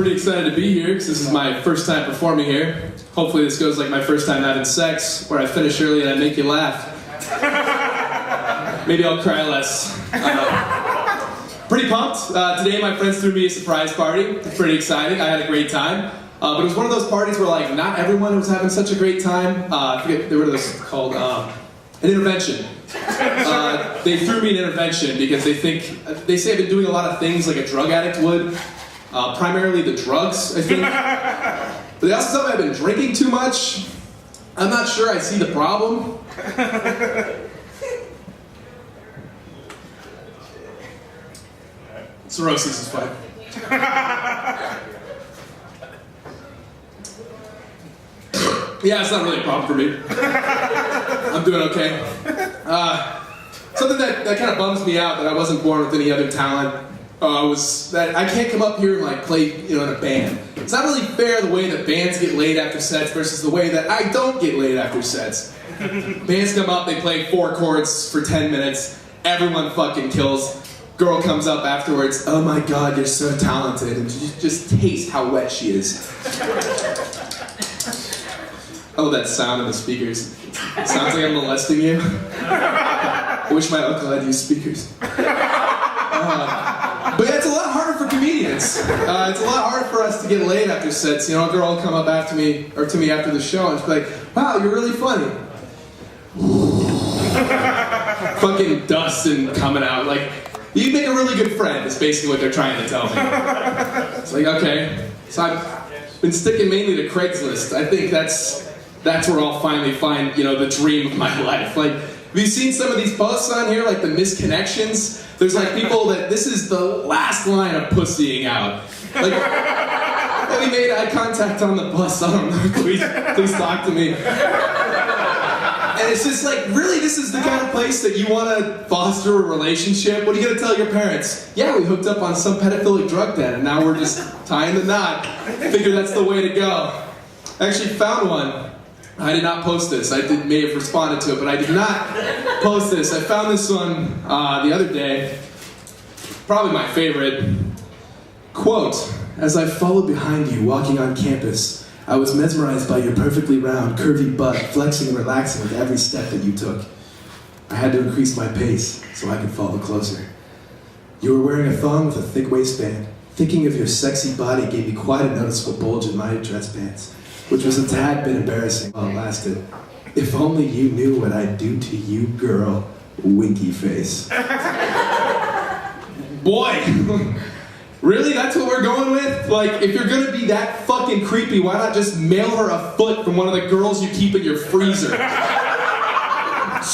pretty excited to be here because this is my first time performing here. Hopefully this goes like my first time having sex, where I finish early and I make you laugh. Maybe I'll cry less. Pretty pumped. Today my friends threw me a surprise party. It's pretty exciting. I had a great time. But it was one of those parties where like not everyone was having such a great time. I forget, what are those called? An intervention. They threw me an intervention because they say I've been doing a lot of things like a drug addict would. Primarily the drugs, I think. But they also tell me I've been drinking too much. I'm not sure I see the problem. Cirrhosis is fine. Yeah, it's not really a problem for me. I'm doing okay. Something that kind of bums me out that I wasn't born with any other talent was that I can't come up here and like play, in a band. It's not really fair the way that bands get laid after sets versus the way that I don't get laid after sets. Bands come up, they play 4 chords for 10 minutes, everyone fucking kills. Girl comes up afterwards, oh my god, you're so talented, and you just taste how wet she is. Oh, that sound of the speakers. It sounds like I'm molesting you. I wish my uncle had used speakers. But yeah, it's a lot harder for comedians. It's a lot harder for us to get laid after sets. A girl will come up after me, or to me after the show, and she'll be like, wow, you're really funny. Fucking dust and coming out. Like, you make a really good friend, is basically what they're trying to tell me. It's like, okay. So I've been sticking mainly to Craigslist. I think that's where I'll finally find, the dream of my life. Like, have you seen some of these posts on here, like the misconnections? There's like people that this is the last line of pussying out. Like, we made eye contact on the bus, I don't know, please talk to me. And it's just like, really, this is the kind of place that you want to foster a relationship? What are you going to tell your parents? Yeah, we hooked up on some pedophilic drug den, and now we're just tying the knot. Figure that's the way to go. I actually found one. I did not post this. I may have responded to it, but I did not post this. I found this one the other day. Probably my favorite. Quote, as I followed behind you walking on campus, I was mesmerized by your perfectly round, curvy butt, flexing and relaxing with every step that you took. I had to increase my pace so I could follow closer. You were wearing a thong with a thick waistband. Thinking of your sexy body gave me quite a noticeable bulge in my dress pants, which was a tad bit embarrassing while it lasted. If only you knew what I'd do to you, girl. Winky face. Boy! Really? That's what we're going with? Like, if you're gonna be that fucking creepy, why not just mail her a foot from one of the girls you keep in your freezer?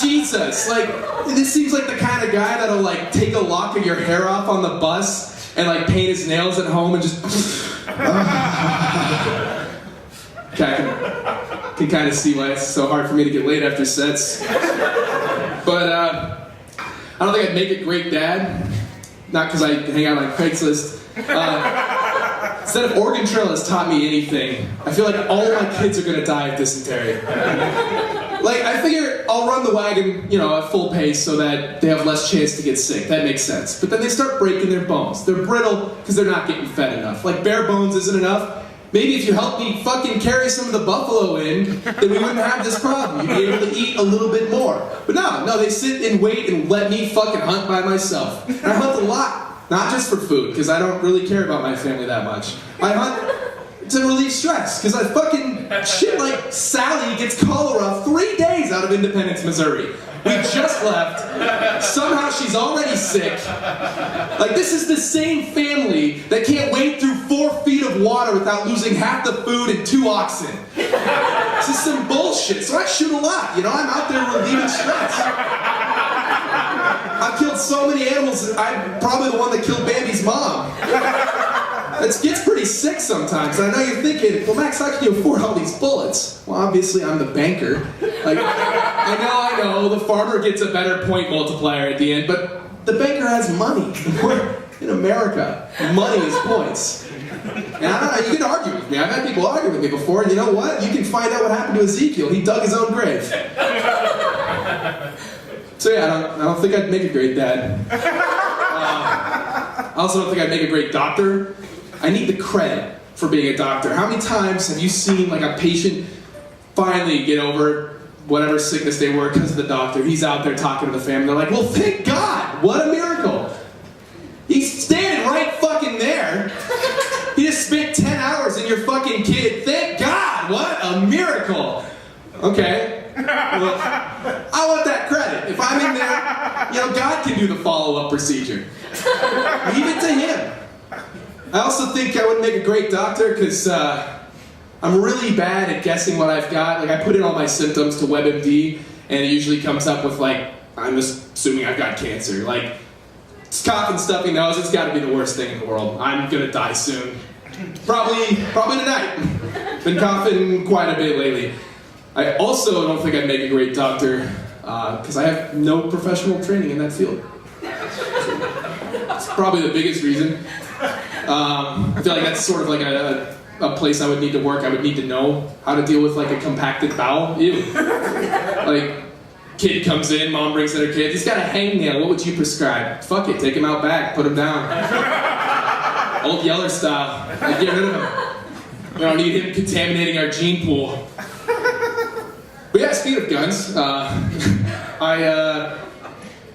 Jesus! Like, this seems like the kind of guy that'll, like, take a lock of your hair off on the bus and, like, paint his nails at home and just... Okay, I can kind of see why it's so hard for me to get laid after sets. But, I don't think I'd make a great dad. Not because I hang out on Craigslist. Instead of Oregon Trail has taught me anything, I feel like all my kids are going to die of dysentery. Like, I figure I'll run the wagon, at full pace so that they have less chance to get sick. That makes sense. But then they start breaking their bones. They're brittle because they're not getting fed enough. Like, bare bones isn't enough. Maybe if you helped me fucking carry some of the buffalo in, then we wouldn't have this problem. You'd be able to eat a little bit more. But no, they sit and wait and let me fucking hunt by myself. And I hunt a lot, not just for food, because I don't really care about my family that much. I hunt to relieve stress, because I fucking shit like Sally gets cholera 3 days out of Independence, Missouri. We just left. Somehow she's already sick. Like, this is the same family that can't wade through 4 feet of water without losing half the food and 2 oxen. This is some bullshit. So I shoot a lot, I'm out there relieving stress. I've killed so many animals that I'm probably the one that killed Bambi's mom. It gets pretty sick sometimes. I know you're thinking, well, Max, how can you afford all these bullets? Well, obviously, I'm the banker. Like, I know, the farmer gets a better point multiplier at the end, but the banker has money. We're in America. Money is points. And I don't know, you can argue with me. I've had people argue with me before, and you know what? You can find out what happened to Ezekiel. He dug his own grave. So yeah, I don't think I'd make a great dad. I also don't think I'd make a great doctor. I need the credit for being a doctor. How many times have you seen like a patient finally get over whatever sickness they were because of the doctor? He's out there talking to the family. They're like, well, thank God, what a miracle. He's standing right fucking there. He just spent 10 hours in your fucking kid. Thank God, what a miracle. Okay, well, I want that credit. If I'm in there, you know, God can do the follow-up procedure. Leave it to him. I also think I would make a great doctor because I'm really bad at guessing what I've got. Like, I put in all my symptoms to WebMD, and it usually comes up with, like, I'm just assuming I've got cancer. Like, coughing, stuffy nose, it's got to be the worst thing in the world. I'm gonna die soon. Probably tonight. Been coughing quite a bit lately. I also don't think I'd make a great doctor because I have no professional training in that field. It's probably the biggest reason. I feel like that's sort of like a place I would need to work. I would need to know how to deal with like a compacted bowel. Ew. Like, kid comes in, mom brings in her kid. He's got a hangnail. What would you prescribe? Fuck it, take him out back, put him down. Old Yeller style. Like, get rid of him. We don't need him contaminating our gene pool. But yeah, speaking of guns, I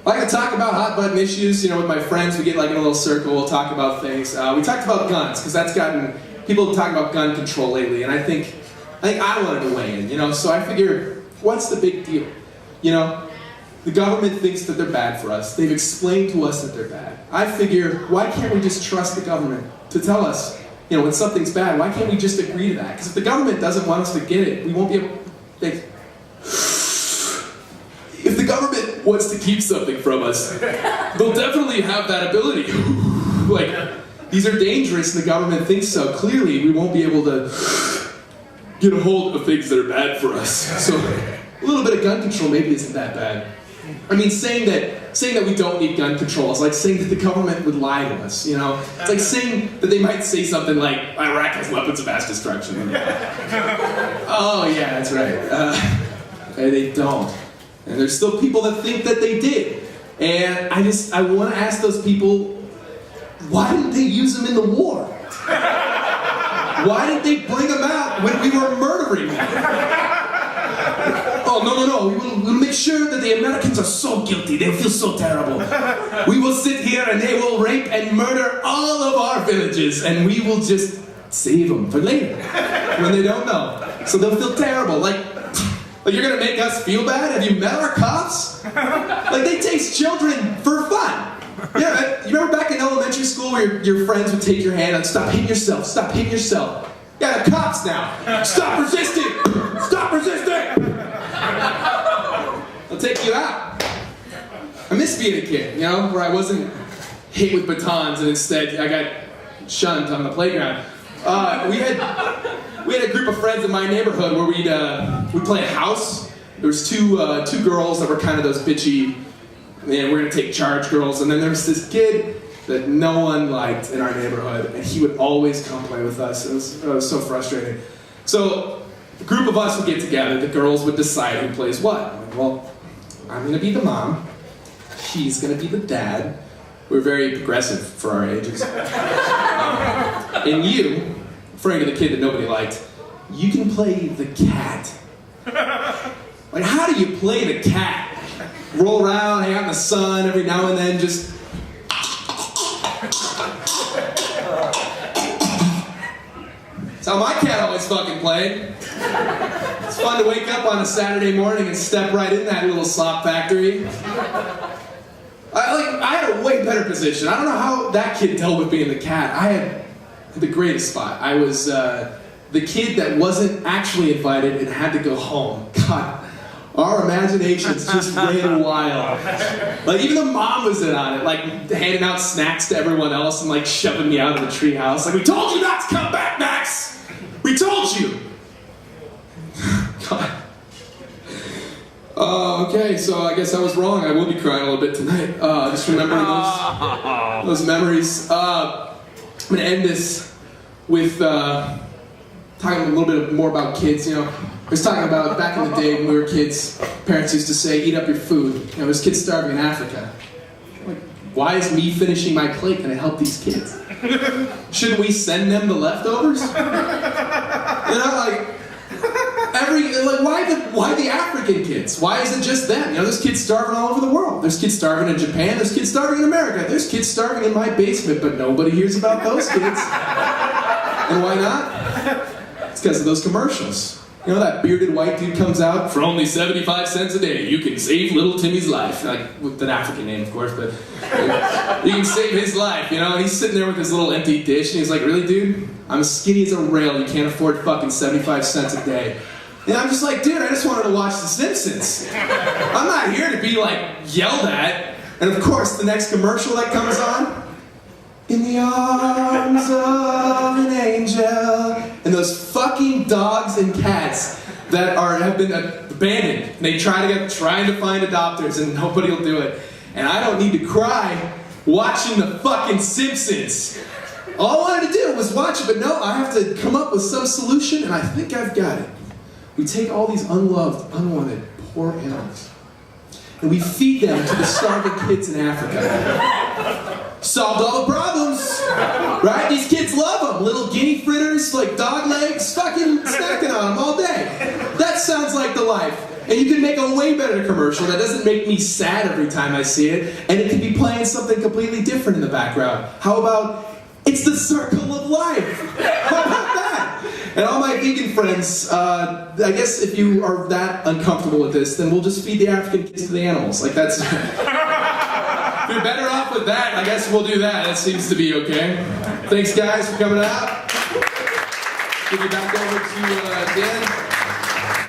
like to talk about hot button issues. You know, with my friends, we get like in a little circle. We'll talk about things. We talked about guns because that's gotten people talking about gun control lately, and I think I wanted to weigh in. You know, so I figure, what's the big deal? You know, the government thinks that they're bad for us. They've explained to us that they're bad. I figure, why can't we just trust the government to tell us, you know, when something's bad? Why can't we just agree to that? Because if the government doesn't want us to get it, we won't be able. If the government wants to keep something from us, they'll definitely have that ability. Like, these are dangerous and the government thinks so. Clearly, we won't be able to get a hold of things that are bad for us. So, a little bit of gun control maybe isn't that bad. I mean, saying that we don't need gun control is like saying that the government would lie to us, you know? It's like saying that they might say something like, Iraq has weapons of mass destruction. Oh, yeah, that's right. They don't. And there's still people that think that they did. And I want to ask those people, why didn't they use them in the war? Why didn't they bring them out when we were murdering them? Oh, no. We'll make sure that the Americans are so guilty. They'll feel so terrible. We will sit here and they will rape and murder all of our villages and we will just save them for later when they don't know. So they'll feel terrible. Like you're gonna make us feel bad? Have you met our cops? Like, they chase children for fun. Yeah, you remember back in elementary school where your friends would take your hand and stop hitting yourself, stop hitting yourself. Yeah, the cops now. Stop resisting! Stop resisting! They'll take you out. I miss being a kid, you know, where I wasn't hit with batons and instead I got shunned on the playground. We had a group of friends in my neighborhood where we'd play a house. There was two girls that were kind of those bitchy, man, we're gonna take charge girls, and then there was this kid that no one liked in our neighborhood, and he would always come play with us. It was so frustrating. So a group of us would get together, the girls would decide who plays what. I'm like, well, I'm gonna be the mom, she's gonna be the dad. We're very progressive for our ages. And you, referring to the kid that nobody liked, you can play the cat. Like, how do you play the cat? Roll around, hang out in the sun every now and then, just... That's how my cat always fucking played. It's fun to wake up on a Saturday morning and step right in that little slop factory. I had a way better position. I don't know how that kid dealt with being the cat. I had the greatest spot. I was the kid that wasn't actually invited and had to go home. God, our imaginations just ran wild. Like, even the mom was in on it, like handing out snacks to everyone else and like shoving me out of the treehouse. Like, we told you not to come back, Max! We told you! God. Okay, so I guess I was wrong. I will be crying a little bit tonight. Just remembering those memories. I'm going to end this with talking a little bit more about kids. You know, I was talking about back in the day when we were kids, parents used to say, eat up your food. You know, there's kids starving in Africa. Like, why is me finishing my plate going to help these kids? Shouldn't we send them the leftovers? Why the African kids? Why is it just them? There's kids starving all over the world. There's kids starving in Japan. There's kids starving in America. There's kids starving in my basement, but nobody hears about those kids. And why not? It's because of those commercials. That bearded white dude comes out, for only 75 cents a day, you can save little Timmy's life. With an African name, of course, but you can save his life, He's sitting there with his little empty dish, and he's like, really, dude? I'm as skinny as a rail, you can't afford fucking 75 cents a day. And I'm just like, dude, I just wanted to watch The Simpsons. I'm not here to be, yelled at. And of course, the next commercial that comes on, in the arms of an angel. And those fucking dogs and cats that have been abandoned. They trying to find adopters and nobody will do it. And I don't need to cry watching the fucking Simpsons. All I wanted to do was watch it, but no, I have to come up with some solution, and I think I've got it. We take all these unloved, unwanted, poor animals, and we feed them to the starving kids in Africa. Solved all the problems, right? These kids love them. Little guinea fritters, dog legs, fucking snacking on them all day. That sounds like the life. And you can make a way better commercial that doesn't make me sad every time I see it, and it can be playing something completely different in the background. How about, it's the circle of life? How about that? And all my vegan friends, I guess if you are that uncomfortable with this, then we'll just feed the African kids to the animals. That's... If you're better off with that, I guess we'll do that. That seems to be okay. Thanks, guys, for coming out. Give you back over to Dan.